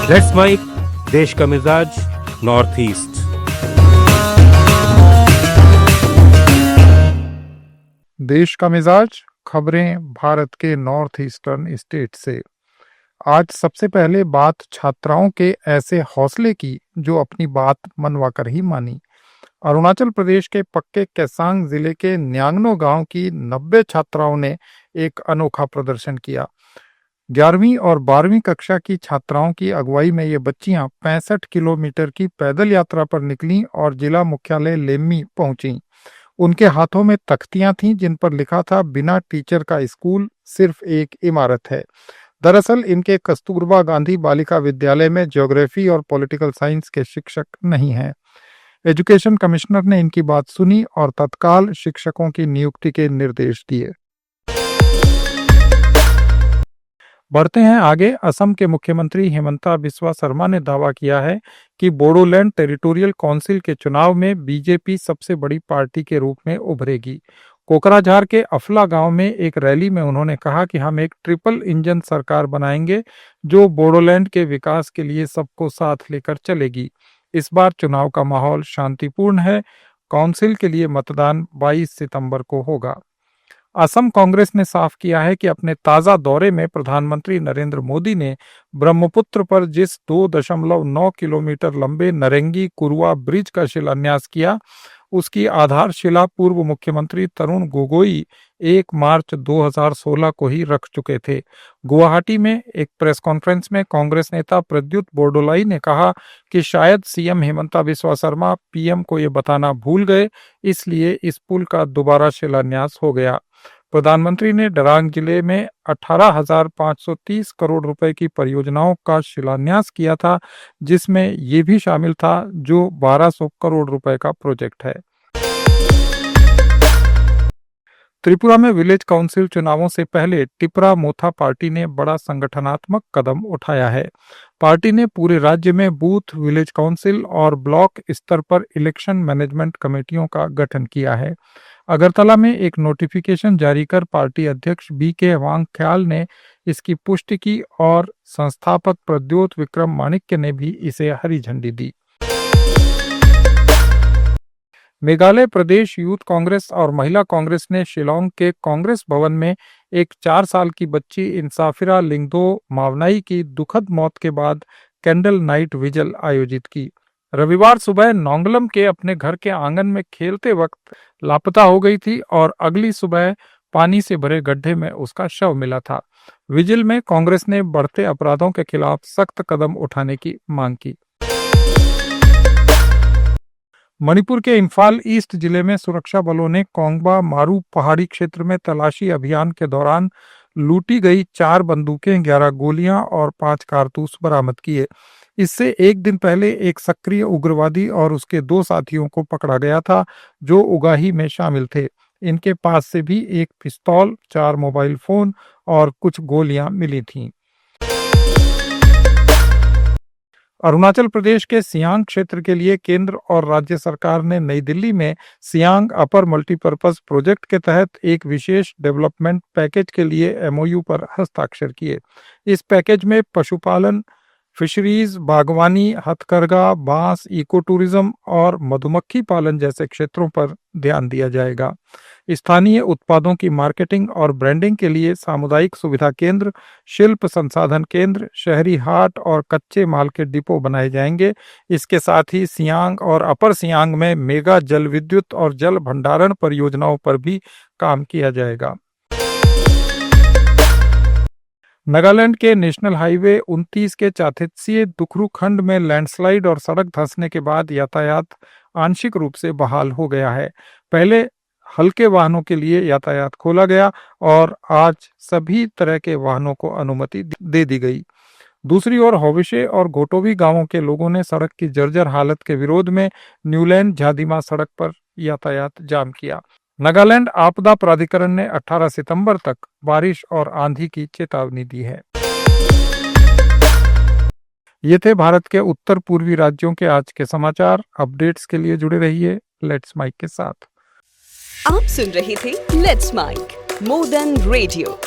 Let's mic देश का मिजाज नॉर्थ ईस्ट। देश का मिजाज खबरें भारत के नॉर्थ ईस्टर्न स्टेट से। आज सबसे पहले बात छात्राओं के ऐसे हौसले की जो अपनी बात मनवाकर ही मानी। अरुणाचल प्रदेश के पक्के केसांग जिले के न्यांगनो गांव की 90 छात्राओं ने एक अनोखा प्रदर्शन किया। 11वीं और 12वीं कक्षा की छात्राओं की अगुवाई में ये बच्चियां 65 किलोमीटर की पैदल यात्रा पर निकलीं और जिला मुख्यालय लेम्मी पहुंची। उनके हाथों में तख्तियां थीं जिन पर लिखा था, बिना टीचर का स्कूल सिर्फ एक इमारत है। दरअसल इनके कस्तूरबा गांधी बालिका विद्यालय में ज्योग्राफी और पॉलिटिकल साइंस के शिक्षक नहीं हैं। एजुकेशन कमिश्नर ने इनकी बात सुनी और तत्काल शिक्षकों की नियुक्ति के निर्देश दिए। बढ़ते हैं आगे। असम के मुख्यमंत्री हिमंता बिस्वा शर्मा ने दावा किया है कि बोडोलैंड टेरिटोरियल काउंसिल के चुनाव में बीजेपी सबसे बड़ी पार्टी के रूप में उभरेगी। कोकराझार के अफला गांव में एक रैली में उन्होंने कहा कि हम एक ट्रिपल इंजन सरकार बनाएंगे जो बोडोलैंड के विकास के लिए सबको साथ लेकर चलेगी। इस बार चुनाव का माहौल शांतिपूर्ण है। काउंसिल के लिए मतदान 22 सितंबर को होगा। असम कांग्रेस ने साफ किया है कि अपने ताजा दौरे में प्रधानमंत्री नरेंद्र मोदी ने ब्रह्मपुत्र पर जिस 2.9 किलोमीटर लंबे नरेंगी कुरुआ ब्रिज का शिलान्यास किया, उसकी आधारशिला पूर्व मुख्यमंत्री तरुण गोगोई 1 मार्च 2016 को ही रख चुके थे। गुवाहाटी में एक प्रेस कॉन्फ्रेंस में कांग्रेस नेता प्रद्युत बोरडोलाई ने कहा कि शायद सीएम हिमंता बिस्वा शर्मा पीएम को ये बताना भूल गए, इसलिए इस पुल का दोबारा शिलान्यास हो गया। प्रधानमंत्री ने डरांग जिले में 18,530 करोड़ रुपए की परियोजनाओं का शिलान्यास किया था, जिसमें ये भी शामिल था जो 1200 करोड़ रुपए का प्रोजेक्ट है। त्रिपुरा में विलेज काउंसिल चुनावों से पहले टिपरा मोथा पार्टी ने बड़ा संगठनात्मक कदम उठाया है। पार्टी ने पूरे राज्य में बूथ, विलेज काउंसिल और ब्लॉक स्तर पर इलेक्शन मैनेजमेंट कमेटियों का गठन किया है। अगरतला में एक नोटिफिकेशन जारी कर पार्टी अध्यक्ष बीके वांगख्याल ने इसकी पुष्टि की और संस्थापक प्रद्योत विक्रम माणिक्य ने भी इसे हरी झंडी दी। मेघालय प्रदेश यूथ कांग्रेस और महिला कांग्रेस ने शिलोंग के कांग्रेस भवन में एक 4 साल की बच्ची इंसाफिरा लिंगदो मावनाई की दुखद मौत के बाद कैंडल नाइट विजिल आयोजित की। रविवार सुबह नोंगलम के अपने घर के आंगन में खेलते वक्त लापता हो गई थी और अगली सुबह पानी से भरे गड्ढे में उसका शव मिला था। विजिल में कांग्रेस ने बढ़ते अपराधों के खिलाफ सख्त कदम उठाने की मांग की। मणिपुर के इम्फाल ईस्ट जिले में सुरक्षा बलों ने कोंगबा मारू पहाड़ी क्षेत्र में तलाशी अभियान के दौरान लूटी गई 4 बंदूकें, 11 गोलियां और 5 कारतूस बरामद किए। इससे एक दिन पहले एक सक्रिय उग्रवादी और उसके 2 साथियों को पकड़ा गया था जो उगाही में शामिल थे। इनके पास से भी एक पिस्तौल, 4 मोबाइल फोन और कुछ गोलियां मिली थीं। अरुणाचल प्रदेश के सियांग क्षेत्र के लिए केंद्र और राज्य सरकार ने नई दिल्ली में सियांग अपर मल्टीपर्पज प्रोजेक्ट के तहत एक विशेष डेवलपमेंट पैकेज के लिए एमओयू पर हस्ताक्षर किए। इस पैकेज में पशुपालन, फिशरीज, बागवानी, हथकरघा, बांस, इको टूरिज्म और मधुमक्खी पालन जैसे क्षेत्रों पर ध्यान दिया जाएगा। स्थानीय उत्पादों की मार्केटिंग और ब्रांडिंग के लिए सामुदायिक सुविधा केंद्र, शिल्प संसाधन केंद्र, शहरी हाट और कच्चे माल के डिपो बनाए जाएंगे। इसके साथ ही सियांग और अपर सियांग में मेगा जल विद्युत और जल भंडारण परियोजनाओं पर भी काम किया जाएगा। नागालैंड के नेशनल हाईवे 29 के चाथेत्सीय दुखरू खंड में लैंडस्लाइड और सड़क धंसने के बाद यातायात आंशिक रूप से बहाल हो गया है। पहले हल्के वाहनों के लिए यातायात खोला गया और आज सभी तरह के वाहनों को अनुमति दे दी गई। दूसरी ओर होविशे और गोटोवी गांवों के लोगों ने सड़क की जर्जर हालत के विरोध में न्यूलैंड झादिमा सड़क पर यातायात जाम किया। नागालैंड आपदा प्राधिकरण ने 18 सितंबर तक बारिश और आंधी की चेतावनी दी है। ये थे भारत के उत्तर पूर्वी राज्यों के आज के समाचार। अपडेट्स के लिए जुड़े रहिए लेट्स माइक के साथ। आप सुन रहे थे let's make more than radio.